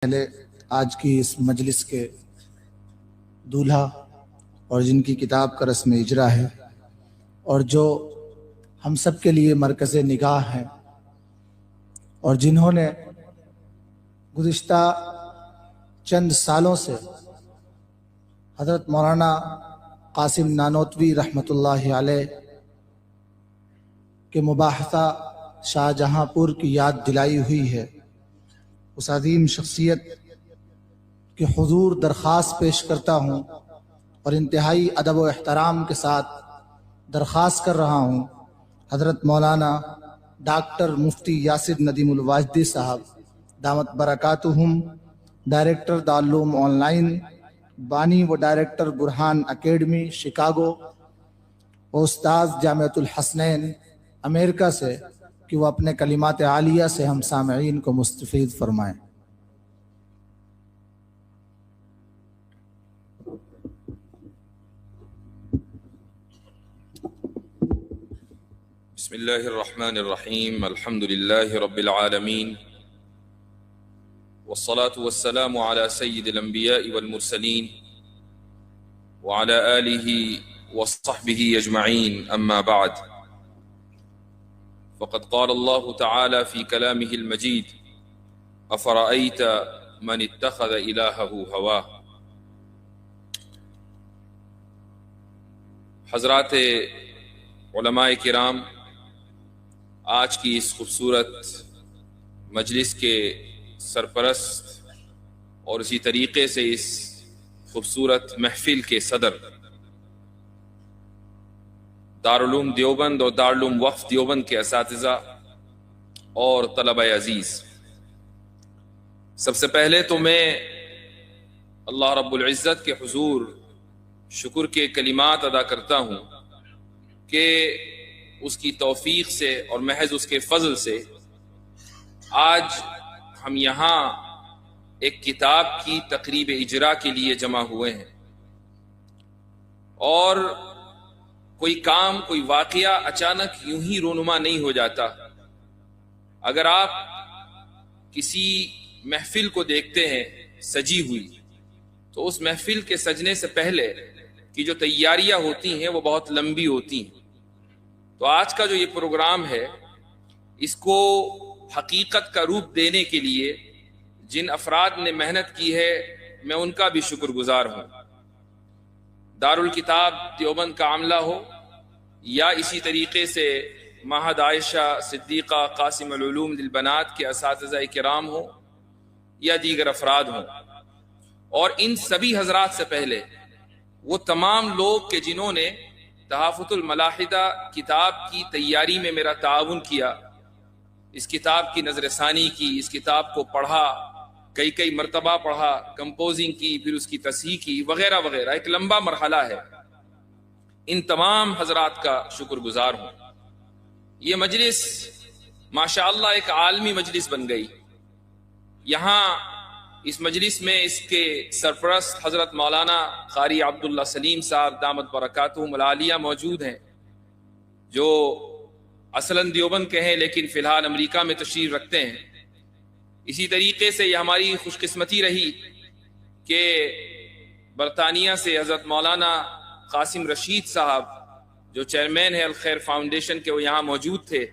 پہلے آج کی اس مجلس کے دولہا اور جن کی کتاب کا رسم اجرا ہے اور جو ہم سب کے لیے مرکز نگاہ ہیں اور جنہوں نے گزشتہ چند سالوں سے حضرت مولانا قاسم نانوتوی رحمۃ اللہ علیہ کے مباحثہ شاہ جہاں پور کی یاد دلائی ہوئی ہے، اس عظیم شخصیت کے حضور درخواست پیش کرتا ہوں اور انتہائی ادب و احترام کے ساتھ درخواست کر رہا ہوں حضرت مولانا ڈاکٹر مفتی یاسر ندیم الواجدی صاحب دامت برکاتہم، ڈائریکٹر دارالعلوم آن لائن، بانی و ڈائریکٹر برہان اکیڈمی شکاگو و استاذ جامعۃ الحسنین امریکہ سے، کہ وہ اپنے کلمات عالیہ سے ہم سامعین کو مستفید فرمائیں۔ بسم اللہ الرحمن الرحیم، الحمد للہ رب العالمین، والصلاة والسلام على سید الانبیاء والمرسلین وعلى آلہ وصحبہ اجمعین، اما بعد، فقد قال اللہ تعالی فی کلامہ المجید: افرأیت من اتخذ الہہ ہواہ۔ حضرات علماء کرام، آج کی اس خوبصورت مجلس کے سرپرست اور اسی طریقے سے اس خوبصورت محفل کے صدر دارالعلوم دیوبند اور دارالعلوم وقف دیوبند کے اساتذہ اور طلبہ عزیز، سب سے پہلے تو میں اللہ رب العزت کے حضور شکر کے کلمات ادا کرتا ہوں کہ اس کی توفیق سے اور محض اس کے فضل سے آج ہم یہاں ایک کتاب کی تقریب اجرا کے لیے جمع ہوئے ہیں، اور کوئی کام، کوئی واقعہ اچانک یوں ہی رونما نہیں ہو جاتا۔ اگر آپ کسی محفل کو دیکھتے ہیں سجی ہوئی، تو اس محفل کے سجنے سے پہلے کی جو تیاریاں ہوتی ہیں وہ بہت لمبی ہوتی ہیں۔ تو آج کا جو یہ پروگرام ہے، اس کو حقیقت کا روپ دینے کے لیے جن افراد نے محنت کی ہے، میں ان کا بھی شکر گزار ہوں۔ دارالکتاب دیوبند کا عملہ ہو یا اسی طریقے سے معہد عائشہ صدیقہ قاسم العلوم للبنات کے اساتذہ کرام ہوں یا دیگر افراد ہوں، اور ان سبھی حضرات سے پہلے وہ تمام لوگ کہ جنہوں نے تحافظ الملاحدہ کتاب کی تیاری میں میرا تعاون کیا، اس کتاب کی نظر ثانی کی، اس کتاب کو پڑھا، کئی مرتبہ پڑھا، کمپوزنگ کی، پھر اس کی تصحیح کی، وغیرہ وغیرہ، ایک لمبا مرحلہ ہے۔ ان تمام حضرات کا شکر گزار ہوں۔ یہ مجلس ماشاءاللہ ایک عالمی مجلس بن گئی۔ یہاں اس مجلس میں اس کے سرپرست حضرت مولانا قاری عبداللہ سلیم صاحب دامت برکاتہم العالیہ موجود ہیں، جو اصلاً دیوبند کے ہیں لیکن فی الحال امریکہ میں تشریف رکھتے ہیں۔ اسی طریقے سے یہ ہماری خوش قسمتی رہی کہ برطانیہ سے حضرت مولانا قاسم رشید صاحب، جو چیئرمین ہے الخیر فاؤنڈیشن کے، وہ یہاں موجود تھے۔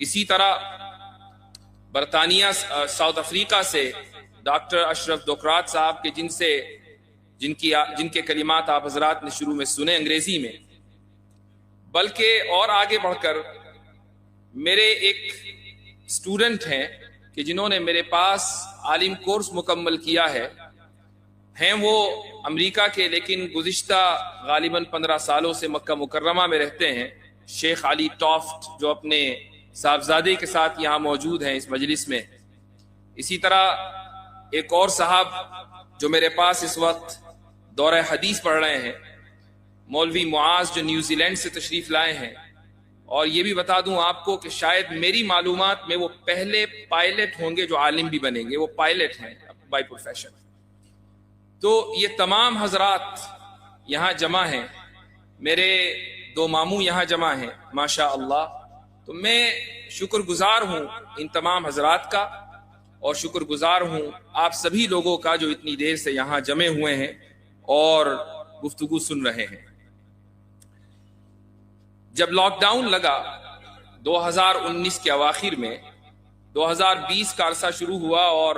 اسی طرح برطانیہ ساؤتھ افریقہ سے ڈاکٹر اشرف دوکرات صاحب کے جن کے کلمات آپ حضرات نے شروع میں سنے انگریزی میں، بلکہ اور آگے بڑھ کر میرے ایک اسٹوڈنٹ ہیں کہ جنہوں نے میرے پاس عالم کورس مکمل کیا ہے، ہیں وہ امریکہ کے لیکن گزشتہ غالباً 15 سالوں سے مکہ مکرمہ میں رہتے ہیں، شیخ علی ٹافٹ، جو اپنے صاحبزادے کے ساتھ یہاں موجود ہیں اس مجلس میں۔ اسی طرح ایک اور صاحب جو میرے پاس اس وقت دورہ حدیث پڑھ رہے ہیں، مولوی معاذ، جو نیوزی لینڈ سے تشریف لائے ہیں۔ اور یہ بھی بتا دوں آپ کو کہ شاید میری معلومات میں وہ پہلے پائلٹ ہوں گے جو عالم بھی بنیں گے، وہ پائلٹ ہیں بائی پروفیشن۔ تو یہ تمام حضرات یہاں جمع ہیں، میرے 2 ماموں یہاں جمع ہیں ماشاء اللہ۔ تو میں شکر گزار ہوں ان تمام حضرات کا، اور شکر گزار ہوں آپ سبھی لوگوں کا جو اتنی دیر سے یہاں جمع ہوئے ہیں اور گفتگو سن رہے ہیں۔ جب لاک ڈاؤن لگا 2019 کے اواخر میں، 2020 کا عرصہ شروع ہوا، اور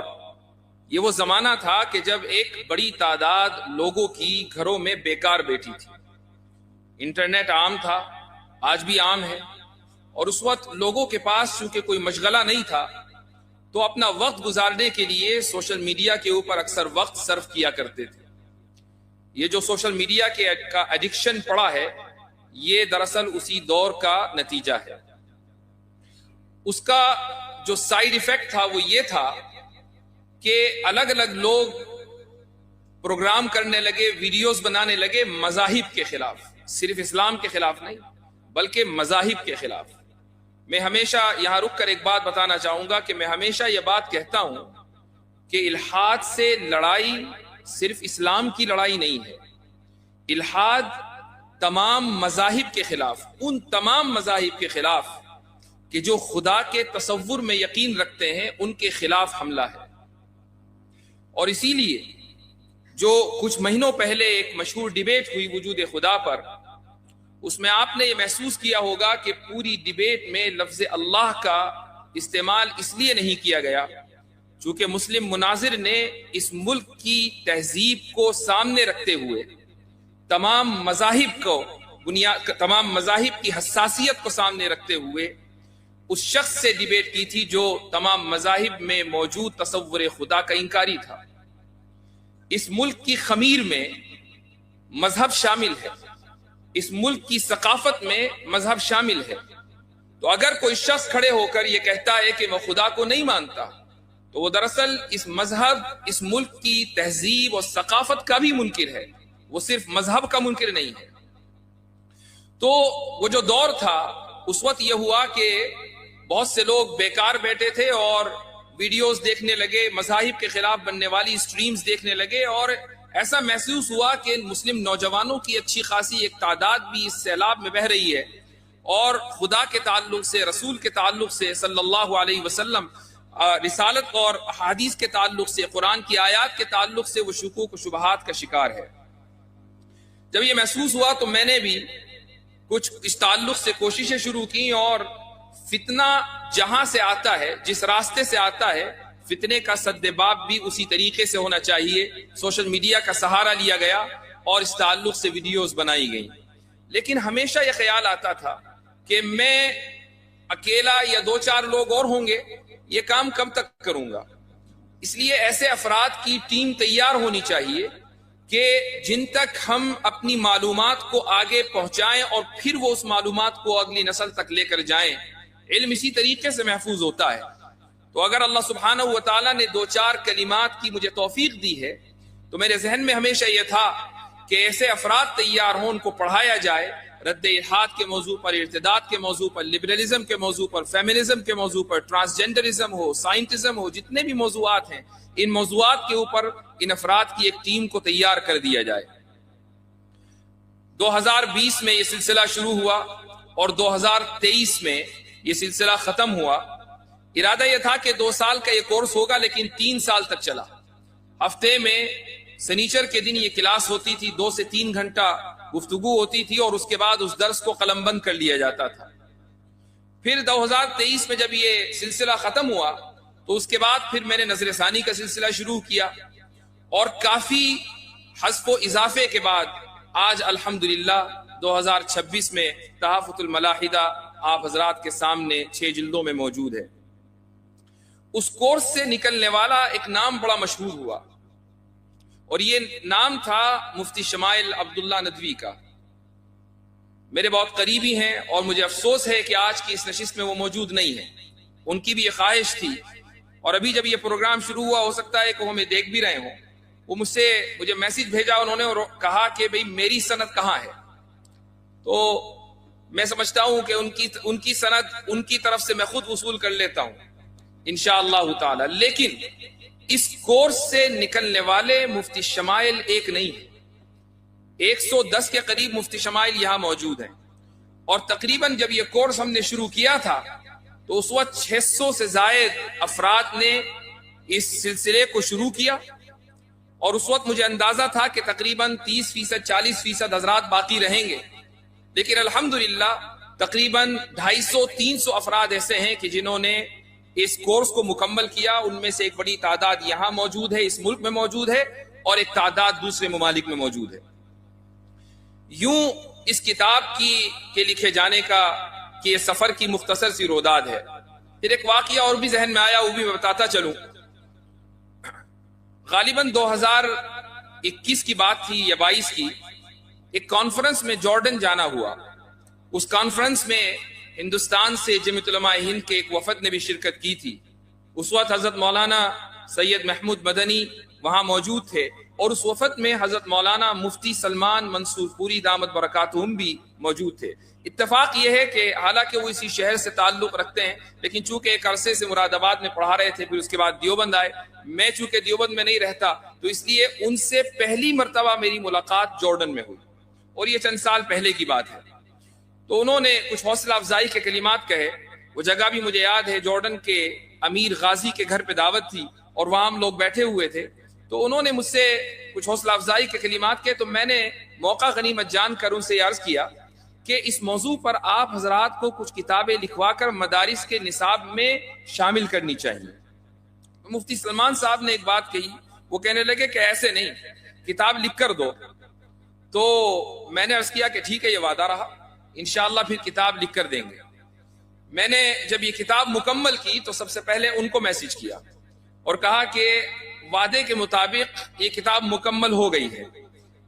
یہ وہ زمانہ تھا کہ جب ایک بڑی تعداد لوگوں کی گھروں میں بیکار بیٹھی تھی۔ انٹرنیٹ عام تھا، آج بھی عام ہے، اور اس وقت لوگوں کے پاس چونکہ کوئی مشغلہ نہیں تھا تو اپنا وقت گزارنے کے لیے سوشل میڈیا کے اوپر اکثر وقت صرف کیا کرتے تھے۔ یہ جو سوشل میڈیا کا ایڈکشن پڑا ہے، یہ دراصل اسی دور کا نتیجہ ہے۔ اس کا جو سائیڈ ایفیکٹ تھا وہ یہ تھا کہ الگ الگ لوگ پروگرام کرنے لگے، ویڈیوز بنانے لگے مذاہب کے خلاف، صرف اسلام کے خلاف نہیں بلکہ مذاہب کے خلاف۔ میں ہمیشہ یہاں رک کر ایک بات بتانا چاہوں گا کہ میں ہمیشہ یہ بات کہتا ہوں کہ الحاد سے لڑائی صرف اسلام کی لڑائی نہیں ہے، الحاد تمام مذاہب کے خلاف، ان تمام مذاہب کے خلاف کہ جو خدا کے تصور میں یقین رکھتے ہیں، ان کے خلاف حملہ ہے۔ اور اسی لیے جو کچھ مہینوں پہلے ایک مشہور ڈیبیٹ ہوئی وجود خدا پر، اس میں آپ نے یہ محسوس کیا ہوگا کہ پوری ڈیبیٹ میں لفظ اللہ کا استعمال اس لیے نہیں کیا گیا چونکہ مسلم مناظر نے اس ملک کی تہذیب کو سامنے رکھتے ہوئے تمام مذاہب کی حساسیت کو سامنے رکھتے ہوئے اس شخص سے ڈیبیٹ کی تھی جو تمام مذاہب میں موجود تصور خدا کا انکاری تھا۔ اس ملک کی خمیر میں مذہب شامل ہے، اس ملک کی ثقافت میں مذہب شامل ہے، تو اگر کوئی شخص کھڑے ہو کر یہ کہتا ہے کہ وہ خدا کو نہیں مانتا تو وہ دراصل اس مذہب، اس ملک کی تہذیب اور ثقافت کا بھی منکر ہے، وہ صرف مذہب کا منکر نہیں ہے۔ تو وہ جو دور تھا اس وقت یہ ہوا کہ بہت سے لوگ بیکار بیٹھے تھے اور ویڈیوز دیکھنے لگے، مذاہب کے خلاف بننے والی سٹریمز دیکھنے لگے، اور ایسا محسوس ہوا کہ مسلم نوجوانوں کی اچھی خاصی ایک تعداد بھی اس سیلاب میں بہہ رہی ہے، اور خدا کے تعلق سے، رسول کے تعلق سے صلی اللہ علیہ وسلم، رسالت اور حدیث کے تعلق سے، قرآن کی آیات کے تعلق سے وہ شکوک و شبہات کا شکار ہے۔ جب یہ محسوس ہوا تو میں نے بھی کچھ اس تعلق سے کوششیں شروع کی، اور فتنہ جہاں سے آتا ہے، جس راستے سے آتا ہے، فتنے کا سدباب بھی اسی طریقے سے ہونا چاہیے۔ سوشل میڈیا کا سہارا لیا گیا اور اس تعلق سے ویڈیوز بنائی گئیں، لیکن ہمیشہ یہ خیال آتا تھا کہ میں اکیلا یا دو چار لوگ اور ہوں گے، یہ کام کب تک کروں گا؟ اس لیے ایسے افراد کی ٹیم تیار ہونی چاہیے کہ جن تک ہم اپنی معلومات کو آگے پہنچائیں اور پھر وہ اس معلومات کو اگلی نسل تک لے کر جائیں۔ علم اسی طریقے سے محفوظ ہوتا ہے۔ تو اگر اللہ سبحانہ و تعالیٰ نے دو چار کلمات کی مجھے توفیق دی ہے تو میرے ذہن میں ہمیشہ یہ تھا کہ ایسے افراد تیار ہوں، ان کو پڑھایا جائے، رد الحاد کے موضوع پر، ارتداد کے موضوع پر، لبرلزم کے موضوع پر، فیمنزم کے موضوع پر، ٹرانسجنڈرزم ہو، سائنٹزم ہو، جتنے بھی موضوعات ہیں، ان موضوعات کے اوپر ان افراد کی ایک ٹیم کو تیار کر دیا جائے۔ 2020 میں یہ سلسلہ شروع ہوا اور 2023 میں یہ سلسلہ ختم ہوا۔ ارادہ یہ تھا کہ 2 سال کا یہ کورس ہوگا، لیکن 3 سال تک چلا۔ ہفتے میں سنیچر کے دن یہ کلاس ہوتی تھی، 2 سے 3 گھنٹہ گفتگو ہوتی تھی، اور اس کے بعد اس درس کو قلم بند کر لیا جاتا تھا۔ پھر 2023 میں جب یہ سلسلہ ختم ہوا تو اس کے بعد پھر میں نے نظر ثانی کا سلسلہ شروع کیا، اور کافی حذف و اضافے کے بعد آج الحمدللہ 2026 میں تحفۃ الملاحدہ آپ حضرات کے سامنے 6 جلدوں میں موجود ہے۔ اس کورس سے نکلنے والا ایک نام بڑا مشہور ہوا، اور یہ نام تھا مفتی شمائل عبداللہ ندوی کا۔ میرے بہت قریبی ہیں، اور مجھے افسوس ہے کہ آج کی اس نشست میں وہ موجود نہیں ہیں۔ ان کی بھی یہ خواہش تھی، اور ابھی جب یہ پروگرام شروع ہوا، ہو سکتا ہے کہ وہ ہمیں دیکھ بھی رہے ہوں، وہ مجھے میسج بھیجا انہوں نے اور کہا کہ بھئی میری سند کہاں ہے؟ تو میں سمجھتا ہوں کہ ان کی سند ان کی طرف سے میں خود وصول کر لیتا ہوں انشاءاللہ تعالی۔ لیکن اس کورس سے نکلنے والے مفتی شمائل ایک نہیں ہے، 110 کے قریب مفتی شمائل یہاں موجود ہیں، اور تقریباً جب یہ کورس ہم نے شروع کیا تھا تو اس وقت 600 سے زائد افراد نے اس سلسلے کو شروع کیا، اور اس وقت مجھے اندازہ تھا کہ تقریباً 30% 40% حضرات باقی رہیں گے، لیکن الحمدللہ تقریباً 250-300 افراد ایسے ہیں کہ جنہوں نے اس کورس کو مکمل کیا۔ ان میں سے ایک بڑی تعداد یہاں موجود ہے، اس ملک میں موجود ہے، اور ایک تعداد دوسرے ممالک میں موجود ہے۔ یوں اس کتاب کے لکھے جانے کا کہ یہ سفر کی مختصر سی روداد ہے۔ پھر ایک واقعہ اور بھی ذہن میں آیا، وہ بھی میں بتاتا چلوں۔ غالباً 2021 کی بات تھی یا 22 کی، ایک کانفرنس میں جارڈن جانا ہوا۔ اس کانفرنس میں ہندوستان سے جمعیت علماء ہند کے ایک وفد نے بھی شرکت کی تھی۔ اس وقت حضرت مولانا سید محمود مدنی وہاں موجود تھے، اور اس وفد میں حضرت مولانا مفتی سلمان منصور پوری دامت برکاتہم بھی موجود تھے۔ اتفاق یہ ہے کہ حالانکہ وہ اسی شہر سے تعلق رکھتے ہیں، لیکن چونکہ ایک عرصے سے مراد آباد میں پڑھا رہے تھے، پھر اس کے بعد دیوبند آئے۔ میں چونکہ دیوبند میں نہیں رہتا، تو اس لیے ان سے پہلی مرتبہ میری ملاقات جارڈن میں ہوئی، اور یہ چند سال پہلے کی بات ہے۔ تو انہوں نے کچھ حوصلہ افزائی کے کلمات کہے۔ وہ جگہ بھی مجھے یاد ہے، جارڈن کے امیر غازی کے گھر پہ دعوت تھی، اور وہاں ہم لوگ بیٹھے ہوئے تھے۔ تو انہوں نے مجھ سے کچھ حوصلہ افزائی کے کلمات کہے، تو میں نے موقع غنیمت جان کر ان سے عرض کیا کہ اس موضوع پر آپ حضرات کو کچھ کتابیں لکھوا کر مدارس کے نصاب میں شامل کرنی چاہیے۔ مفتی سلمان صاحب نے ایک بات کہی، وہ کہنے لگے کہ ایسے نہیں، کتاب لکھ کر دو۔ تو میں نے عرض کیا کہ ٹھیک ہے، یہ وعدہ رہا، انشاءاللہ پھر کتاب لکھ کر دیں گے۔ میں نے جب یہ کتاب مکمل کی تو سب سے پہلے ان کو میسج کیا اور کہا کہ وعدے کے مطابق یہ کتاب مکمل ہو گئی ہے،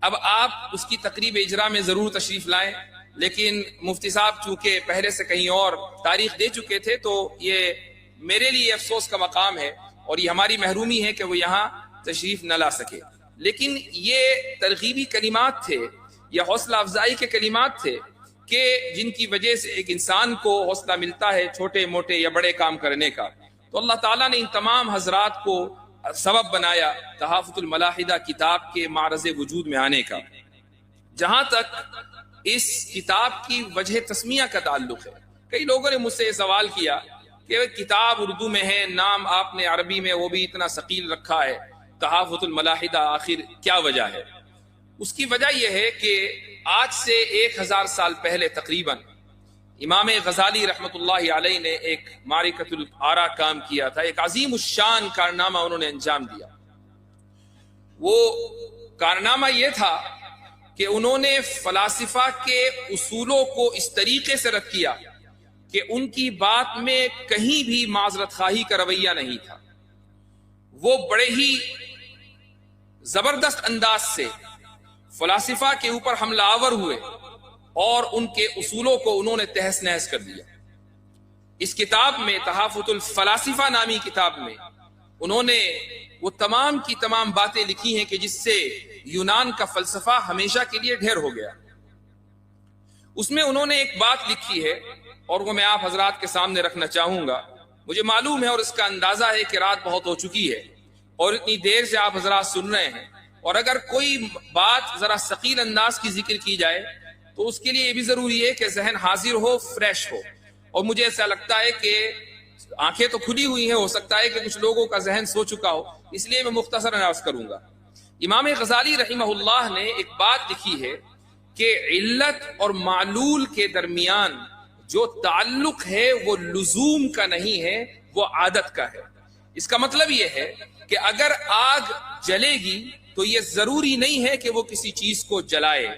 اب آپ اس کی تقریب اجرا میں ضرور تشریف لائیں۔ لیکن مفتی صاحب چونکہ پہلے سے کہیں اور تاریخ دے چکے تھے، تو یہ میرے لیے افسوس کا مقام ہے، اور یہ ہماری محرومی ہے کہ وہ یہاں تشریف نہ لا سکے۔ لیکن یہ ترغیبی کلمات تھے، یہ حوصلہ افزائی کے کلمات تھے کہ جن کی وجہ سے ایک انسان کو حوصلہ ملتا ہے چھوٹے موٹے یا بڑے کام کرنے کا۔ تو اللہ تعالیٰ نے ان تمام حضرات کو سبب بنایا تحافظ الملاحدہ کتاب کے معرض وجود میں آنے کا۔ جہاں تک اس کتاب کی وجہ تسمیہ کا تعلق ہے، کئی لوگوں نے مجھ سے یہ سوال کیا کہ کتاب اردو میں ہے، نام آپ نے عربی میں وہ بھی اتنا ثقیل رکھا ہے، تحافظ الملاحدہ آخر کیا وجہ ہے؟ اس کی وجہ یہ ہے کہ آج سے 1000 سال پہلے تقریباً امام غزالی رحمت اللہ علیہ نے ایک معرکۃ الآراء کام کیا تھا، ایک عظیم الشان کارنامہ انہوں نے انجام دیا۔ وہ کارنامہ یہ تھا کہ انہوں نے فلاسفہ کے اصولوں کو اس طریقے سے رد کیا کہ ان کی بات میں کہیں بھی معذرت خواہی کا رویہ نہیں تھا۔ وہ بڑے ہی زبردست انداز سے فلاسفہ کے اوپر حملہ آور ہوئے اور ان کے اصولوں کو انہوں نے تہس نہس کر دیا۔ اس کتاب میں تحافظ الفلاسفہ نامی کتاب میں انہوں نے وہ تمام کی تمام باتیں لکھی ہیں کہ جس سے یونان کا فلسفہ ہمیشہ کے لیے ڈھیر ہو گیا۔ اس میں انہوں نے ایک بات لکھی ہے اور وہ میں آپ حضرات کے سامنے رکھنا چاہوں گا۔ مجھے معلوم ہے اور اس کا اندازہ ہے کہ رات بہت ہو چکی ہے اور اتنی دیر سے آپ حضرات سن رہے ہیں، اور اگر کوئی بات ذرا ثقیل انداز کی ذکر کی جائے تو اس کے لیے یہ بھی ضروری ہے کہ ذہن حاضر ہو، فریش ہو، اور مجھے ایسا لگتا ہے کہ آنکھیں تو کھلی ہوئی ہیں، ہو سکتا ہے کہ کچھ لوگوں کا ذہن سو چکا ہو، اس لیے میں مختصر عرض کروں گا۔ امام غزالی رحمہ اللہ نے ایک بات لکھی ہے کہ علت اور معلول کے درمیان جو تعلق ہے وہ لزوم کا نہیں ہے، وہ عادت کا ہے۔ اس کا مطلب یہ ہے کہ اگر آگ جلے گی تو یہ ضروری نہیں ہے کہ وہ کسی چیز کو جلائے،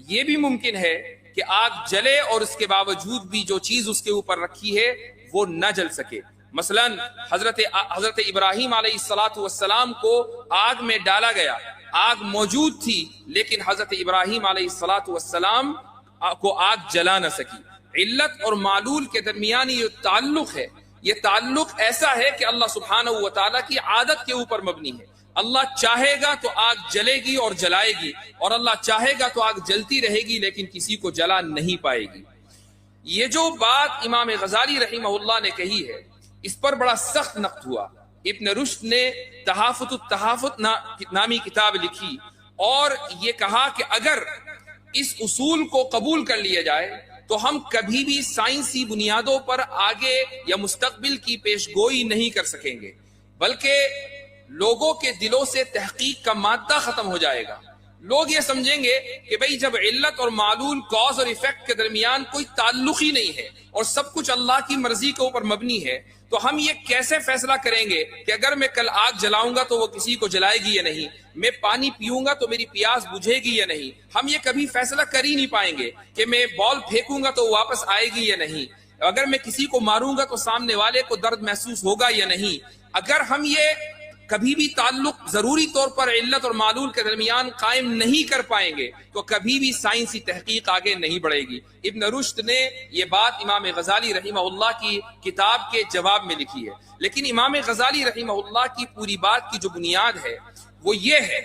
یہ بھی ممکن ہے کہ آگ جلے اور اس کے باوجود بھی جو چیز اس کے اوپر رکھی ہے وہ نہ جل سکے۔ مثلا حضرت ابراہیم علیہ السلام کو آگ میں ڈالا گیا، آگ موجود تھی لیکن حضرت ابراہیم علیہ السلام کو آگ جلا نہ سکی۔ علت اور معلول کے درمیان یہ تعلق ہے، یہ تعلق ایسا ہے کہ اللہ سبحانہ و تعالیٰ کی عادت کے اوپر مبنی ہے۔ اللہ چاہے گا تو آگ جلے گی اور جلائے گی، اور اللہ چاہے گا تو آگ جلتی رہے گی لیکن کسی کو جلا نہیں پائے گی۔ یہ جو بات امام غزالی رحمہ اللہ نے کہی ہے، اس پر بڑا سخت نقد ہوا۔ ابن رشد نے تحافظ التحافظ نامی کتاب لکھی اور یہ کہا کہ اگر اس اصول کو قبول کر لیا جائے تو ہم کبھی بھی سائنسی بنیادوں پر آگے یا مستقبل کی پیش گوئی نہیں کر سکیں گے۔ بلکہ لوگوں کے دلوں سے تحقیق کا مادہ ختم ہو جائے گا. لوگ یہ سمجھیں گے کہ بھئی جب علت اور معلول، کاز اور ایفیکٹ کے درمیان کوئی تعلق ہی نہیں ہے اور سب کچھ اللہ کی مرضی کے اوپر مبنی ہے، تو ہم یہ کیسے فیصلہ کریں گے کہ اگر میں کل آگ جلاؤں گا تو وہ کسی کو جلائے گی یا نہیں، میں پانی پیوں گا تو میری پیاس بجھے گی یا نہیں. ہم یہ کبھی فیصلہ کر ہی نہیں پائیں گے کہ میں بال پھینکوں گا تو واپس آئے گی یا نہیں، اگر میں کسی کو ماروں گا تو سامنے والے کو درد محسوس ہوگا یا نہیں. اگر ہم یہ کبھی بھی تعلق ضروری طور پر علت اور معلول کے درمیان قائم نہیں کر پائیں گے تو کبھی بھی سائنسی تحقیق آگے نہیں بڑھے گی. ابن رشد نے یہ بات امام غزالی رحمہ اللہ کی کتاب کے جواب میں لکھی ہے. لیکن امام غزالی رحمہ اللہ کی پوری بات کی جو بنیاد ہے وہ یہ ہے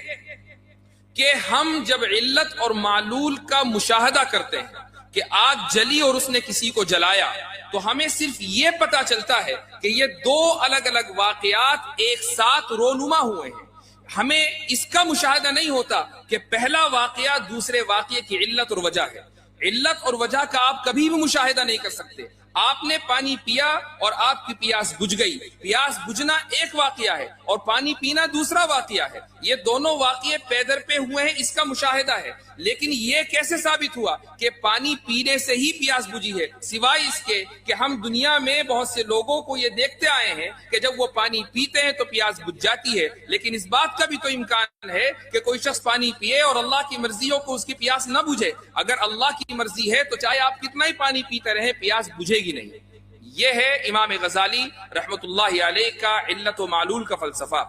کہ ہم جب علت اور معلول کا مشاہدہ کرتے ہیں کہ آگ جلی اور اس نے کسی کو جلایا، تو ہمیں صرف یہ پتا چلتا ہے کہ یہ دو الگ الگ واقعات ایک ساتھ رونما ہوئے ہیں. ہمیں اس کا مشاہدہ نہیں ہوتا کہ پہلا واقعہ دوسرے واقعے کی علت اور وجہ ہے. علت اور وجہ کا آپ کبھی بھی مشاہدہ نہیں کر سکتے. آپ نے پانی پیا اور آپ کی پیاس بجھ گئی، پیاس بجھنا ایک واقعہ ہے اور پانی پینا دوسرا واقعہ ہے. یہ دونوں واقعے پے در پہ ہوئے ہیں، اس کا مشاہدہ ہے. لیکن یہ کیسے ثابت ہوا کہ پانی پینے سے ہی پیاس بجھی ہے؟ سوائے اس کے کہ ہم دنیا میں بہت سے لوگوں کو یہ دیکھتے آئے ہیں کہ جب وہ پانی پیتے ہیں تو پیاس بجھ جاتی ہے. لیکن اس بات کا بھی تو امکان ہے کہ کوئی شخص پانی پیے اور اللہ کی مرضی ہو کو اس کی پیاس نہ بجھے. اگر اللہ کی مرضی ہے تو چاہے آپ کتنا ہی پانی پیتے رہیں پیاس بجھے گی نہیں. یہ ہے امام غزالی رحمۃ اللہ علیہ کا علت و معلول کا فلسفہ.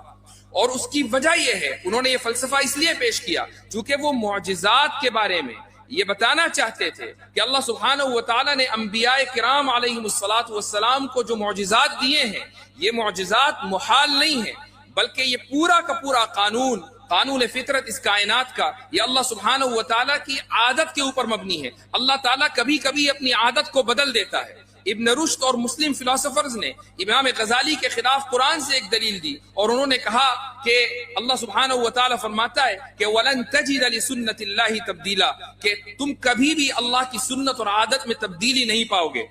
اور اس کی وجہ یہ ہے، انہوں نے یہ فلسفہ اس لیے پیش کیا چونکہ وہ معجزات کے بارے میں یہ بتانا چاہتے تھے کہ اللہ سبحانہ و تعالیٰ نے انبیاء کرام علیہم الصلاۃ والسلام کو جو معجزات دیے ہیں، یہ معجزات محال نہیں ہیں، بلکہ یہ پورا کا پورا قانون فطرت اس کائنات کا یہ اللہ سبحانہ و تعالیٰ کی عادت کے اوپر مبنی ہے. اللہ تعالیٰ کبھی کبھی اپنی عادت کو بدل دیتا ہے. ابن رشد اور مسلم فلاسفرز نے امام غزالی کے خلاف قرآن سے ایک دلیل دی اور انہوں نے کہا کہ اللہ سبحانہ و تعالیٰ فرماتا ہے کہ وَلَن تَجِدَ لِسُنَّةِ اللَّهِ تَبْدِيلًا، کہ تم کبھی بھی اللہ کی سنت اور عادت میں تبدیلی نہیں پاؤ گے.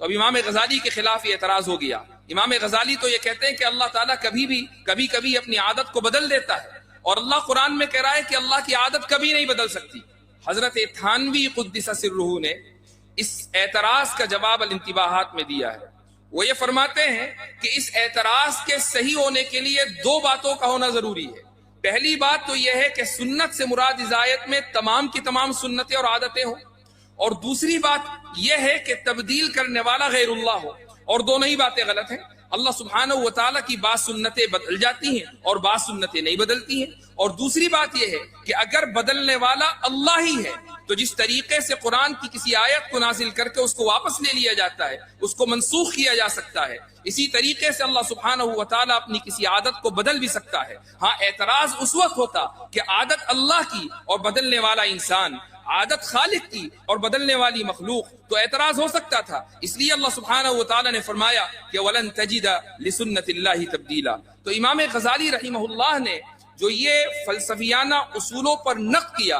تو اب امام غزالی کے خلاف یہ اعتراض ہو گیا. امام غزالی تو یہ کہتے ہیں کہ اللہ تعالیٰ کبھی کبھی اپنی عادت کو بدل دیتا ہے، اور اللہ قرآن میں کہہ رہا ہے کہ اللہ کی عادت کبھی نہیں بدل سکتی. حضرت تھانوی قدس سرہ نے اس اعتراض کا جواب الانتباہات میں دیا ہے. وہ یہ فرماتے ہیں کہ اس اعتراض کے صحیح ہونے کے لیے دو باتوں کا ہونا ضروری ہے. پہلی بات تو یہ ہے کہ سنت سے مراد اس آیت میں تمام کی تمام سنتیں اور عادتیں ہوں، اور دوسری بات یہ ہے کہ تبدیل کرنے والا غیر اللہ ہو. اور دونوں ہی باتیں غلط ہیں. اللہ سبحانہ و تعالیٰ کی بعض سنتیں بدل جاتی ہیں اور بعض سنتیں نہیں بدلتی ہیں. اور دوسری بات یہ ہے کہ اگر بدلنے والا اللہ ہی ہے تو جس طریقے سے قرآن کی کسی آیت کو نازل کر کے اس کو واپس لے لیا جاتا ہے، اس کو منسوخ کیا جا سکتا ہے، اسی طریقے سے اللہ سبحانہ و تعالیٰ اپنی کسی عادت کو بدل بھی سکتا ہے. ہاں اعتراض اس وقت ہوتا کہ عادت اللہ کی اور بدلنے والا انسان، عادت خالق کی اور بدلنے والی مخلوق، تو اعتراض ہو سکتا تھا. اس لیے اللہ سبحانہ و تعالیٰ نے فرمایا کہ وَلَن تَجِدَ لِسُنَّةِ اللَّهِ تَبْدِيلًا. تو امام غزالی رحمہ اللہ نے جو یہ فلسفیانہ اصولوں پر نقد کیا،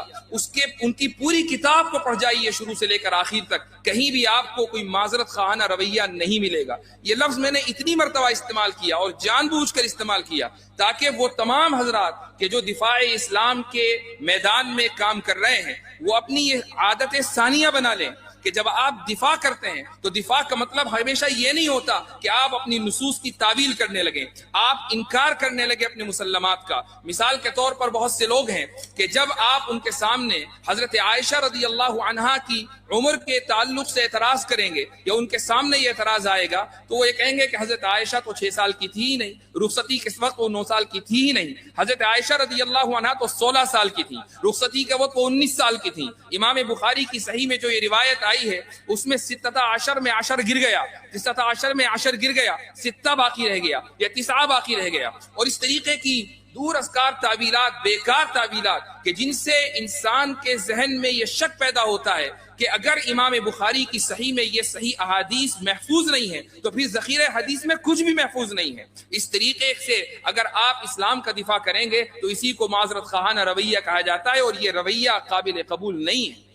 ان کی پوری کتاب کو پڑھ جائیے شروع سے لے کر آخر تک، کہیں بھی آپ کو کوئی معذرت خواہانہ رویہ نہیں ملے گا. یہ لفظ میں نے اتنی مرتبہ استعمال کیا اور جان بوجھ کر استعمال کیا تاکہ وہ تمام حضرات کہ جو دفاع اسلام کے میدان میں کام کر رہے ہیں وہ اپنی یہ عادت ثانیہ بنا لیں کہ جب آپ دفاع کرتے ہیں تو دفاع کا مطلب ہمیشہ یہ نہیں ہوتا کہ آپ اپنی نصوص کی تعویل کرنے لگیں، آپ انکار کرنے لگے اپنے مسلمات کا. مثال کے طور پر بہت سے لوگ ہیں کہ جب آپ ان کے سامنے حضرت عائشہ رضی اللہ عنہا کی عمر کے تعلق سے اعتراض کریں گے یا ان کے سامنے یہ اعتراض آئے گا تو وہ یہ کہیں گے کہ حضرت عائشہ تو 6 سال کی تھی ہی نہیں، رخصتی کے وقت وہ 9 سال کی تھی ہی نہیں، حضرت عائشہ رضی اللہ عنہا تو 16 سال کی تھی، رخصتی کے وقت وہ 19 سال کی تھی. امام بخاری کی صحیح میں جو یہ روایت آئی ہے اس میں 17 میں 10 گر گیا، 17 میں 10 گر گیا، 6 باقی رہ گیا یا 9 باقی رہ گیا. اور اس طریقے کی دور ازکار تعویلات، بیکار تعویلات کہ جن سے انسان کے ذہن میں یہ شک پیدا ہوتا ہے کہ اگر امام بخاری کی صحیح میں یہ صحیح احادیث محفوظ نہیں ہے تو پھر ذخیرہ حدیث میں کچھ بھی محفوظ نہیں ہے. اس طریقے سے اگر آپ اسلام کا دفاع کریں گے تو اسی کو معذرت خواہانہ رویہ کہا جاتا ہے اور یہ رویہ قابل قبول نہیں ہے.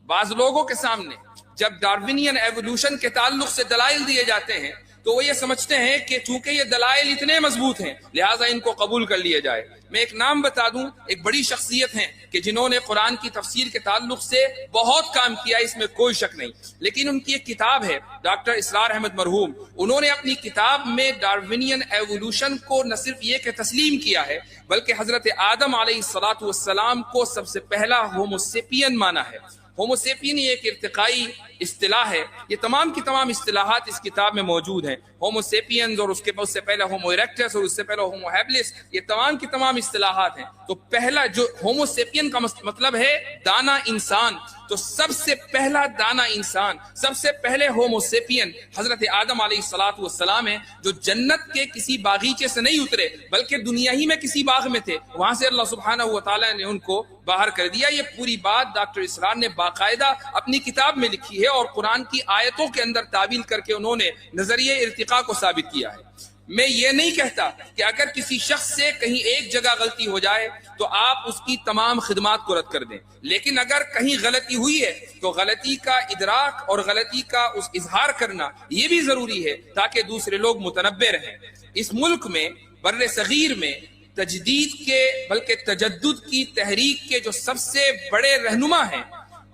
بعض لوگوں کے سامنے جب ڈارونین ایوولوشن کے تعلق سے دلائل دیے جاتے ہیں تو وہ یہ سمجھتے ہیں کہ چونکہ یہ دلائل اتنے مضبوط ہیں لہٰذا ان کو قبول کر لیا جائے۔ میں ایک نام بتا دوں، ایک بڑی شخصیت ہیں کہ جنہوں نے قرآن کی تفسیر کے تعلق سے بہت کام کیا، اس میں کوئی شک نہیں، لیکن ان کی ایک کتاب ہے ڈاکٹر اسرار احمد مرحوم، انہوں نے اپنی کتاب میں ڈارونین ایوولوشن کو نہ صرف یہ کہ تسلیم کیا ہے بلکہ حضرت آدم علیہ السلام کو سب سے پہلا ہومو سیپین مانا ہے۔ ہومو سیپین یہ ایک ارتقائی اصطلاح ہے، یہ تمام کی تمام اصطلاحات اس کتاب میں موجود ہیں، ہومو سیپینز اور اس سے پہلے ہومو ایریکٹس اور اس سے پہلے ہومو ہیبلس، یہ تمام کی تمام اصطلاحات ہیں۔ تو پہلا جو ہومو سیپین کا مطلب ہے دانا انسان، تو سب سے پہلا دانا انسان، سب سے پہلے ہومو سیپین حضرت آدم علیہ السلام ہیں، جو جنت کے کسی باغیچے سے نہیں اترے بلکہ دنیا ہی میں کسی باغ میں تھے، وہاں سے اللہ سبحانہ و تعالیٰ نے ان کو باہر کر دیا۔ یہ پوری بات ڈاکٹر اسرار نے باقاعدہ اپنی کتاب میں لکھی ہے اور قرآن کی آیتوں کے اندر تعبیر کر کے انہوں نے نظریہ ارتقاء کو ثابت کیا ہے۔ میں یہ نہیں کہتا کہ اگر کسی شخص سے کہیں ایک جگہ غلطی ہو جائے تو آپ اس کی تمام خدمات کو رد کر دیں، لیکن اگر کہیں غلطی ہوئی ہے تو غلطی کا ادراک اور غلطی کا اس اظہار کرنا یہ بھی ضروری ہے تاکہ دوسرے لوگ متنبہ رہیں۔ اس ملک میں بر صغیر میں تجدید کے بلکہ تجدد کی تحریک کے جو سب سے بڑے رہنما ہیں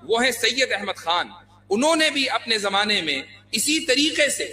وہ ہیں سید احمد خان۔ انہوں نے بھی اپنے زمانے میں اسی طریقے سے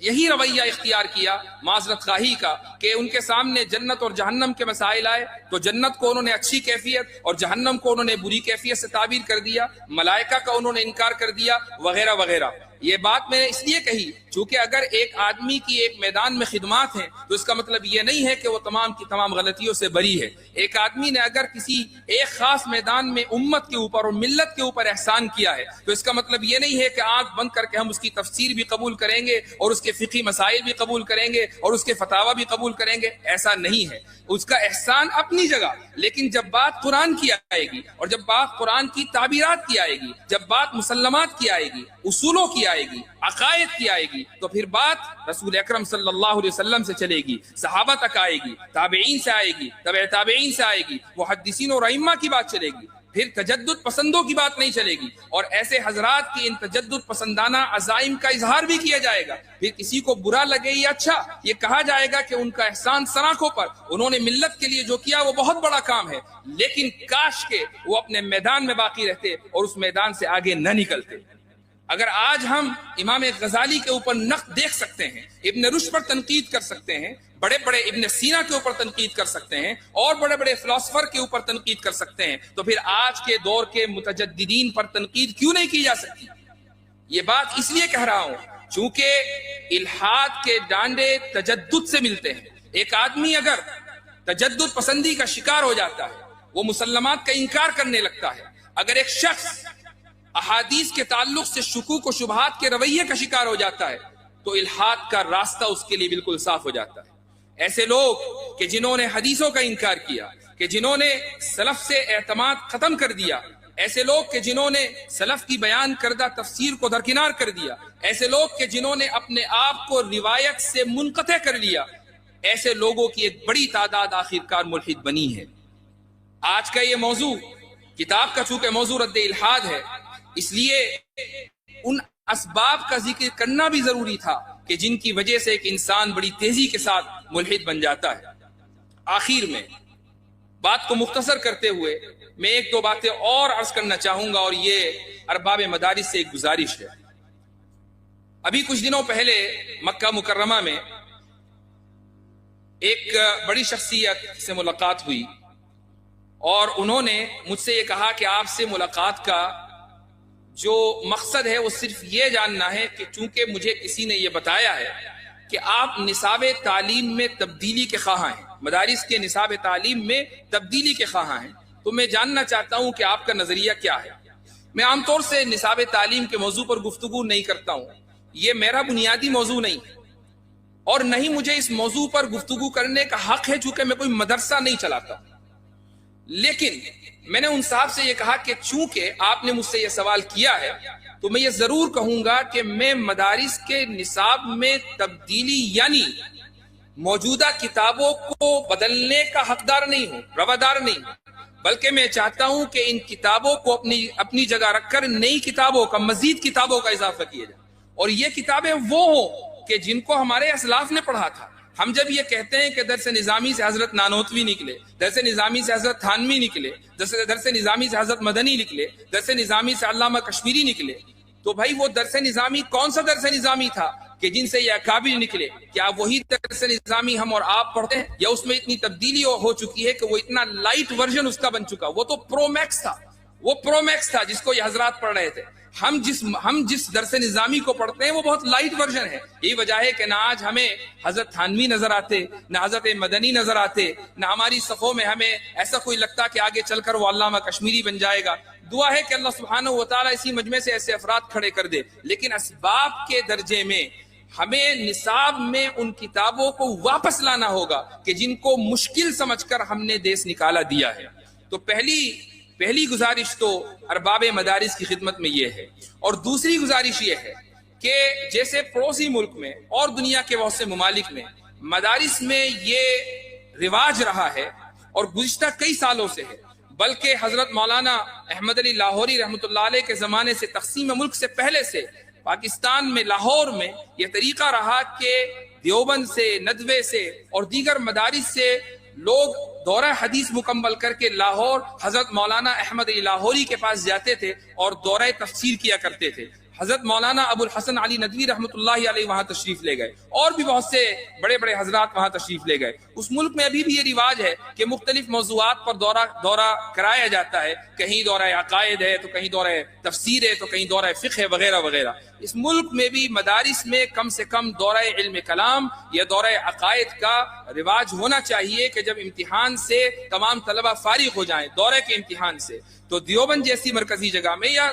یہی رویہ اختیار کیا معذرت خواہی کا کہ ان کے سامنے جنت اور جہنم کے مسائل آئے تو جنت کو انہوں نے اچھی کیفیت اور جہنم کو انہوں نے بری کیفیت سے تعبیر کر دیا، ملائکہ کا انہوں نے انکار کر دیا وغیرہ وغیرہ۔ یہ بات میں نے اس لیے کہی چونکہ اگر ایک آدمی کی ایک میدان میں خدمات ہیں تو اس کا مطلب یہ نہیں ہے کہ وہ تمام کی تمام غلطیوں سے بری ہے۔ ایک آدمی نے اگر کسی ایک خاص میدان میں امت کے اوپر اور ملت کے اوپر احسان کیا ہے تو اس کا مطلب یہ نہیں ہے کہ آنکھ بند کر کے ہم اس کی تفسیر بھی قبول کریں گے اور اس کے فقہی مسائل بھی قبول کریں گے اور اس کے فتاوی بھی قبول کریں گے، ایسا نہیں ہے۔ اس کا احسان اپنی جگہ، لیکن جب بات قرآن کی آئے گی اور جب بات قرآن کی تعبیرات کی آئے گی، جب بات مسلمات کی آئے گی، اصولوں کی آئے گی، عقائد کی آئے گی، تو پھر بات رسول اکرم صلی اللہ علیہ وسلم سے چلے گی، صحابہ تک آئے گی، تابعین سے آئے گی، تبع تابعین سے آئے گی، محدثین اور ائمہ کی بات چلے گی، پھر تجدد پسندوں کی بات نہیں چلے گی۔ اور ایسے حضرات کی ان تجدد پسندانہ عزائم کا اظہار بھی کیا جائے گا، پھر کسی کو برا لگے یا اچھا یہ کہا جائے گا کہ ان کا احسان سراخوں پر، انہوں نے ملت کے لیے جو کیا وہ بہت بڑا کام ہے، لیکن کاش کہ وہ اپنے میدان میں باقی رہتے اور اس میدان سے آگے نہ نکلتے۔ اگر آج ہم امام غزالی کے اوپر نقد دیکھ سکتے ہیں، ابن رشد پر تنقید کر سکتے ہیں، بڑے بڑے ابن سینا کے اوپر تنقید کر سکتے ہیں اور بڑے بڑے فلاسفر کے اوپر تنقید کر سکتے ہیں، تو پھر آج کے دور کے متجددین پر تنقید کیوں نہیں کی جا سکتی؟ یہ بات اس لیے کہہ رہا ہوں چونکہ الحاد کے ڈانڈے تجدد سے ملتے ہیں۔ ایک آدمی اگر تجدد پسندی کا شکار ہو جاتا ہے، وہ مسلمات کا انکار کرنے لگتا ہے، اگر ایک شخص احادیث کے تعلق سے شکوک و شبہات کے رویے کا شکار ہو جاتا ہے تو الحاد کا راستہ اس کے لیے بالکل صاف ہو جاتا ہے۔ ایسے لوگ کہ جنہوں نے حدیثوں کا انکار کیا، کہ جنہوں نے سلف سے اعتماد ختم کر دیا، ایسے لوگ کہ جنہوں نے سلف کی بیان کردہ تفسیر کو درکنار کر دیا، ایسے لوگ کہ جنہوں نے اپنے آپ کو روایت سے منقطع کر لیا، ایسے لوگوں کی ایک بڑی تعداد آخرکار ملحد بنی ہے۔ آج کا یہ موضوع کتاب کا چونکہ موضوع رد الحاد ہے، اس لیے ان اسباب کا ذکر کرنا بھی ضروری تھا کہ جن کی وجہ سے ایک انسان بڑی تیزی کے ساتھ ملحد بن جاتا ہے۔ آخر میں بات کو مختصر کرتے ہوئے میں ایک دو باتیں اور عرض کرنا چاہوں گا، اور یہ ارباب مدارس سے ایک گزارش ہے۔ ابھی کچھ دنوں پہلے مکہ مکرمہ میں ایک بڑی شخصیت سے ملاقات ہوئی اور انہوں نے مجھ سے یہ کہا کہ آپ سے ملاقات کا جو مقصد ہے وہ صرف یہ جاننا ہے کہ چونکہ مجھے کسی نے یہ بتایا ہے کہ آپ نصاب تعلیم میں تبدیلی کے خواہاں ہیں، مدارس کے نصاب تعلیم میں تبدیلی کے خواہاں ہیں، تو میں جاننا چاہتا ہوں کہ آپ کا نظریہ کیا ہے۔ میں عام طور سے نصاب تعلیم کے موضوع پر گفتگو نہیں کرتا ہوں، یہ میرا بنیادی موضوع نہیں ہے اور نہ ہی مجھے اس موضوع پر گفتگو کرنے کا حق ہے چونکہ میں کوئی مدرسہ نہیں چلاتا، لیکن میں نے ان صاحب سے یہ کہا کہ چونکہ آپ نے مجھ سے یہ سوال کیا ہے تو میں یہ ضرور کہوں گا کہ میں مدارس کے نصاب میں تبدیلی یعنی موجودہ کتابوں کو بدلنے کا حقدار نہیں ہوں، روادار نہیں ہوں، بلکہ میں چاہتا ہوں کہ ان کتابوں کو اپنی جگہ رکھ کر نئی کتابوں کا، مزید کتابوں کا اضافہ کیا جائے، اور یہ کتابیں وہ ہوں کہ جن کو ہمارے اسلاف نے پڑھا تھا. ہم جب یہ کہتے ہیں کہ درس نظامی سے حضرت نانوتوی نکلے، درس نظامی سے حضرت تھانوی نکلے، درس نظامی سے حضرت مدنی نکلے، درس نظامی سے علامہ کشمیری نکلے، تو بھائی وہ درس نظامی کون سا درس نظامی تھا کہ جن سے یہ اکابر نکلے؟ کیا وہی درس نظامی ہم اور آپ پڑھتے ہیں، یا اس میں اتنی تبدیلی ہو چکی ہے کہ وہ اتنا لائٹ ورژن اس کا بن چکا؟ وہ تو پرو میکس تھا، وہ پرو میکس تھا جس کو یہ حضرات پڑھ رہے تھے. ہم جس درس نظامی کو پڑھتے ہیں وہ بہت لائٹ ورژن ہے. یہی وجہ ہے کہ نہ آج ہمیں حضرت تھانوی نظر آتے، نہ حضرت مدنی نظر آتے، نہ ہماری صفوں میں ہمیں ایسا کوئی لگتا کہ آگے چل کر وہ علامہ کشمیری بن جائے گا. دعا ہے کہ اللہ سبحانہ و تعالیٰ اسی مجمع سے ایسے افراد کھڑے کر دے. لیکن اسباب کے درجے میں ہمیں نصاب میں ان کتابوں کو واپس لانا ہوگا کہ جن کو مشکل سمجھ کر ہم نے دیس نکالا دیا ہے. تو پہلی گزارش تو ارباب مدارس کی خدمت میں یہ ہے. اور دوسری گزارش یہ ہے کہ جیسے پڑوسی ملک میں اور دنیا کے بہت سے ممالک میں مدارس میں یہ رواج رہا ہے اور گزشتہ کئی سالوں سے ہے، بلکہ حضرت مولانا احمد علی لاہوری رحمۃ اللہ علیہ کے زمانے سے، تقسیم ملک سے پہلے سے پاکستان میں لاہور میں یہ طریقہ رہا کہ دیوبند سے، ندوے سے اور دیگر مدارس سے لوگ دورہ حدیث مکمل کر کے لاہور حضرت مولانا احمد علی لاہوری کے پاس جاتے تھے اور دورہ تفسیر کیا کرتے تھے. حضرت مولانا ابو الحسن علی ندوی رحمۃ اللہ علیہ وہاں تشریف لے گئے، اور بھی بہت سے بڑے بڑے حضرات وہاں تشریف لے گئے. اس ملک میں ابھی بھی یہ رواج ہے کہ مختلف موضوعات پر دورہ کرایا جاتا ہے. کہیں دورہ عقائد ہے تو کہیں دورہ تفسیر ہے تو کہیں دورہ فقہ ہے وغیرہ وغیرہ. اس ملک میں بھی مدارس میں کم سے کم دورہ علم کلام یا دورہ عقائد کا رواج ہونا چاہیے کہ جب امتحان سے تمام طلبہ فارغ ہو جائیں دورے کے امتحان سے، تو دیوبند جیسی مرکزی جگہ میں یا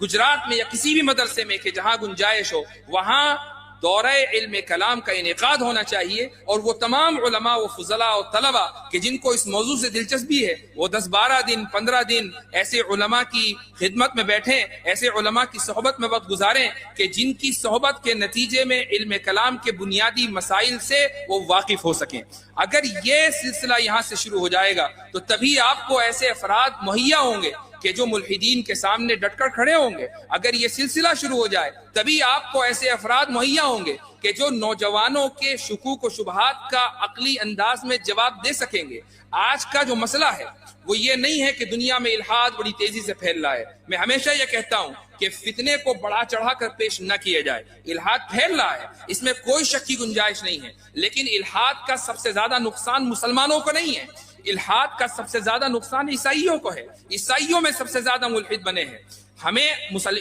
گجرات میں یا کسی بھی مدرسے میں کہ جہاں گنجائش ہو وہاں دورہ علم کلام کا انعقاد ہونا چاہیے. اور وہ تمام علماء و فضلاء و طلبہ کہ جن کو اس موضوع سے دلچسپی ہے وہ 10-12 دن 15 دن ایسے علماء کی خدمت میں بیٹھیں، ایسے علماء کی صحبت میں وقت گزاریں کہ جن کی صحبت کے نتیجے میں علم کلام کے بنیادی مسائل سے وہ واقف ہو سکیں. اگر یہ سلسلہ یہاں سے شروع ہو جائے گا تو تبھی آپ کو ایسے افراد مہیا ہوں گے کہ جو ملحدین کے سامنے ڈٹ کر کھڑے ہوں گے. اگر یہ سلسلہ شروع ہو جائے تبھی آپ کو ایسے افراد مہیا ہوں گے کہ جو نوجوانوں کے شکوک و شبہات کا عقلی انداز میں جواب دے سکیں گے. آج کا جو مسئلہ ہے وہ یہ نہیں ہے کہ دنیا میں الحاد بڑی تیزی سے پھیل رہا ہے. میں ہمیشہ یہ کہتا ہوں کہ فتنے کو بڑھا چڑھا کر پیش نہ کیا جائے. الحاد پھیل رہا ہے، اس میں کوئی شک کی گنجائش نہیں ہے، لیکن الحاد کا سب سے زیادہ نقصان مسلمانوں کو نہیں ہے. الحاد کا سب سے زیادہ نقصان عیسائیوں کو ہے. عیسائیوں میں سب سے زیادہ ملحد بنے ہیں. ہمیں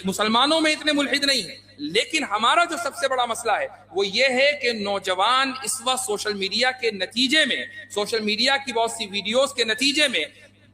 مسلمانوں میں اتنے ملحد نہیں ہیں، لیکن ہمارا جو سب سے بڑا مسئلہ ہے وہ یہ ہے کہ نوجوان اس وقت سوشل میڈیا کے نتیجے میں، سوشل میڈیا کی بہت سی ویڈیوز کے نتیجے میں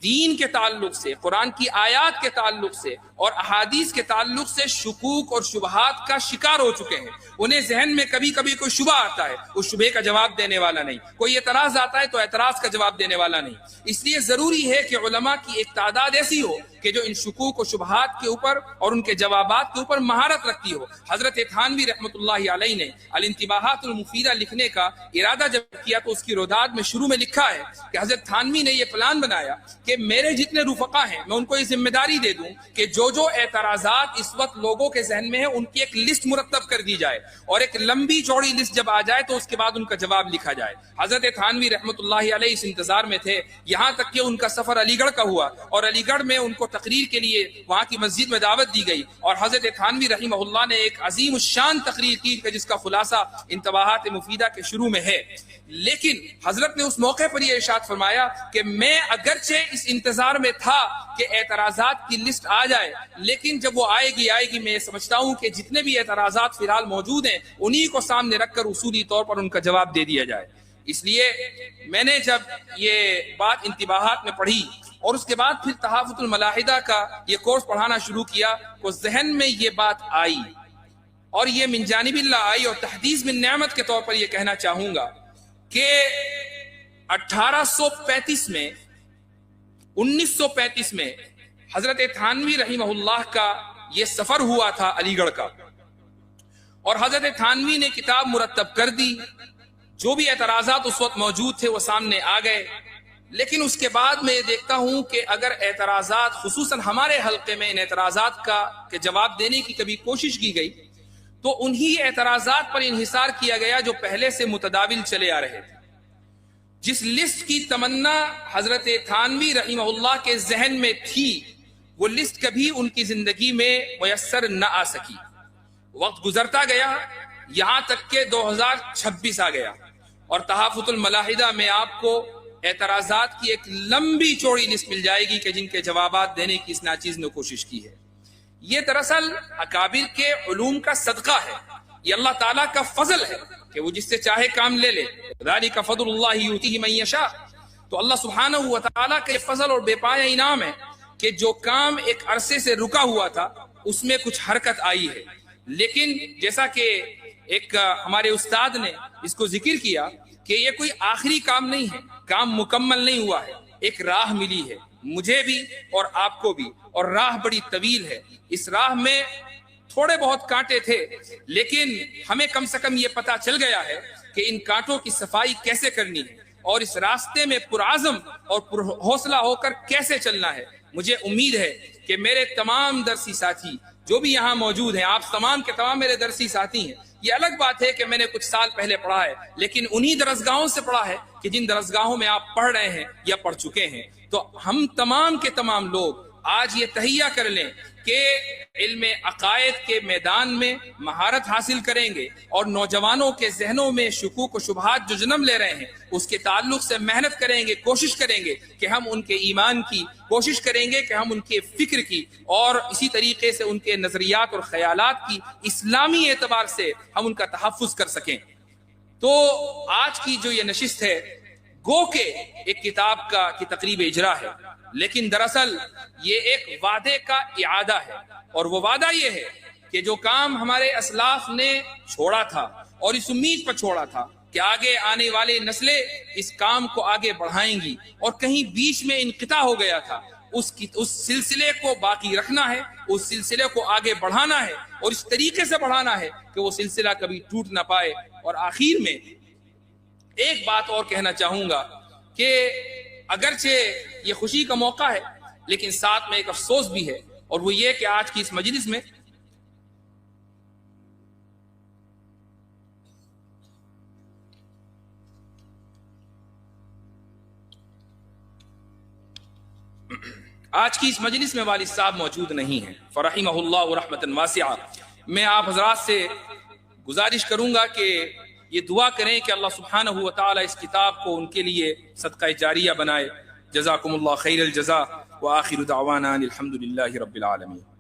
دین کے تعلق سے، قرآن کی آیات کے تعلق سے اور احادیث کے تعلق سے شکوک اور شبہات کا شکار ہو چکے ہیں. انہیں ذہن میں کبھی کبھی کوئی شبہ آتا ہے، اس شبہ کا جواب دینے والا نہیں. کوئی اعتراض آتا ہے تو اعتراض کا جواب دینے والا نہیں. اس لیے ضروری ہے کہ علماء کی ایک تعداد ایسی ہو کہ جو ان شکوک و شبہات کے اوپر اور ان کے جوابات کے اوپر مہارت رکھتی ہو. حضرت تھانوی رحمۃ اللہ علیہ نے الانتباہات المفیدہ لکھنے کا ارادہ جب کیا تو اس کی روداد میں شروع میں لکھا ہے کہ حضرت تھانوی نے یہ پلان بنایا کہ میرے جتنے رفقا ہیں میں ان کو یہ ذمہ داری دے دوں کہ جو اعتراضات اس وقت لوگوں کے ذہن میں ہیں ان کی ایک لسٹ مرتب کر دی جائے اور ایک لمبی چوڑی لسٹ جب آ جائے تو اس کے بعد ان کا جواب لکھا جائے. حضرت تھانوی رحمۃ اللہ علیہ اس انتظار میں تھے یہاں تک کہ ان کا سفر علی گڑھ کا ہوا اور علی گڑھ میں ان کو تقریر کے لیے وہاں کی مسجد میں دعوت دی گئی اور حضرت تھانوی رحمہ اللہ نے ایک عظیم الشان تقریر کی جس کا خلاصہ انتباہات مفیدہ کے شروع میں ہے. لیکن حضرت نے اس موقع پر یہ ارشاد فرمایا کہ میں اگرچہ اس انتظار میں تھا کہ اعتراضات کی لسٹ آ جائے، لیکن جب وہ آئے گی میں سمجھتا ہوں کہ جتنے بھی اعتراضات فی الحال موجود ہیں انہی کو سامنے رکھ کر اصولی طور پر ان کا جواب دے دیا جائے. اس لیے میں نے جب یہ بات انتباہات میں پڑھی اور اس کے بعد پھر تحافظ الملاحدہ کا یہ کورس پڑھانا شروع کیا تو ذہن میں یہ بات آئی اور یہ من جانب اللہ آئی اور تحدیث من نعمت کے طور پر یہ کہنا چاہوں گا کہ 1835 میں 1935 میں حضرت تھانوی رحمہ اللہ کا یہ سفر ہوا تھا علی گڑھ کا اور حضرت تھانوی نے کتاب مرتب کر دی. جو بھی اعتراضات اس وقت موجود تھے وہ سامنے آ گئے، لیکن اس کے بعد میں یہ دیکھتا ہوں کہ اگر اعتراضات خصوصاً ہمارے حلقے میں ان اعتراضات کا کہ جواب دینے کی کبھی کوشش کی گئی تو انہی اعتراضات پر انحصار کیا گیا جو پہلے سے متداول چلے آ رہے تھے. جس لسٹ کی تمنا حضرت تھانوی رحمہ اللہ کے ذہن میں تھی وہ لسٹ کبھی ان کی زندگی میں میسر نہ آ سکی. وقت گزرتا گیا یہاں تک کہ 2026 آ گیا اور تحافظ الملاحدہ میں آپ کو اعتراضات کی ایک لمبی چوڑی لسٹ مل جائے گی کہ جن کے جوابات دینے کی اس ناچیز نے کوشش کی ہے. یہ دراصل اکابر کے علوم کا صدقہ ہے. یہ اللہ تعالیٰ کا فضل ہے کہ وہ جس سے چاہے کام لے لے. ذالک فضل اللہ یؤتیہ من یشاء. تو اللہ سبحانہ و تعالیٰ کا یہ فضل اور بے پایہ انعام ہے کہ جو کام ایک عرصے سے رکا ہوا تھا اس میں کچھ حرکت آئی ہے. لیکن جیسا کہ ایک ہمارے استاد نے اس کو ذکر کیا کہ یہ کوئی آخری کام نہیں ہے, کام مکمل نہیں ہوا ہے, ایک راہ ملی ہے مجھے بھی اور آپ کو بھی, اور راہ بڑی طویل ہے. اس راہ میں تھوڑے بہت کانٹے تھے لیکن ہمیں کم سے کم یہ پتا چل گیا ہے کہ ان کانٹوں کی صفائی کیسے کرنی ہے اور اس راستے میں پرعزم اور حوصلہ ہو کر کیسے چلنا ہے. مجھے امید ہے کہ میرے تمام درسی ساتھی جو بھی یہاں موجود ہیں, آپ تمام کے تمام میرے درسی ساتھی ہیں. یہ الگ بات ہے کہ میں نے کچھ سال پہلے پڑھا ہے لیکن انہی درسگاہوں سے پڑھا ہے کہ جن درسگاہوں میں آپ پڑھ رہے ہیں یا پڑھ چکے ہیں. تو ہم تمام کے تمام لوگ آج یہ تہیہ کر لیں کہ علم عقائد کے میدان میں مہارت حاصل کریں گے اور نوجوانوں کے ذہنوں میں شکوک و شبہات جو جنم لے رہے ہیں اس کے تعلق سے محنت کریں گے, کوشش کریں گے کہ ہم ان کے ایمان کی, کوشش کریں گے کہ ہم ان کے فکر کی اور اسی طریقے سے ان کے نظریات اور خیالات کی اسلامی اعتبار سے ہم ان کا تحفظ کر سکیں. تو آج کی جو یہ نشست ہے گو کہ ایک کتاب کی تقریب اجرا ہے لیکن دراصل یہ ایک وعدے کا اعادہ ہے, اور وہ وعدہ یہ ہے کہ جو کام ہمارے اسلاف نے چھوڑا تھا اور اس امید پر چھوڑا تھا کہ آگے آنے والے نسلیں اس کام کو آگے بڑھائیں گی اور کہیں بیچ میں انقطاع ہو گیا تھا, اس سلسلے کو باقی رکھنا ہے, اس سلسلے کو آگے بڑھانا ہے اور اس طریقے سے بڑھانا ہے کہ وہ سلسلہ کبھی ٹوٹ نہ پائے. اور آخر میں ایک بات اور کہنا چاہوں گا کہ اگرچہ یہ خوشی کا موقع ہے لیکن ساتھ میں ایک افسوس بھی ہے, اور وہ یہ کہ آج کی اس مجلس میں والد صاحب موجود نہیں ہیں فرحمہ اللہ رحمۃ واسعہ. میں آپ حضرات سے گزارش کروں گا کہ یہ دعا کریں کہ اللہ سبحانہ و تعالی اس کتاب کو ان کے لیے صدقہ جاریہ بنائے. جزاکم اللہ خیر الجزاء وآخر دعوانا الحمد للہ رب العالمین.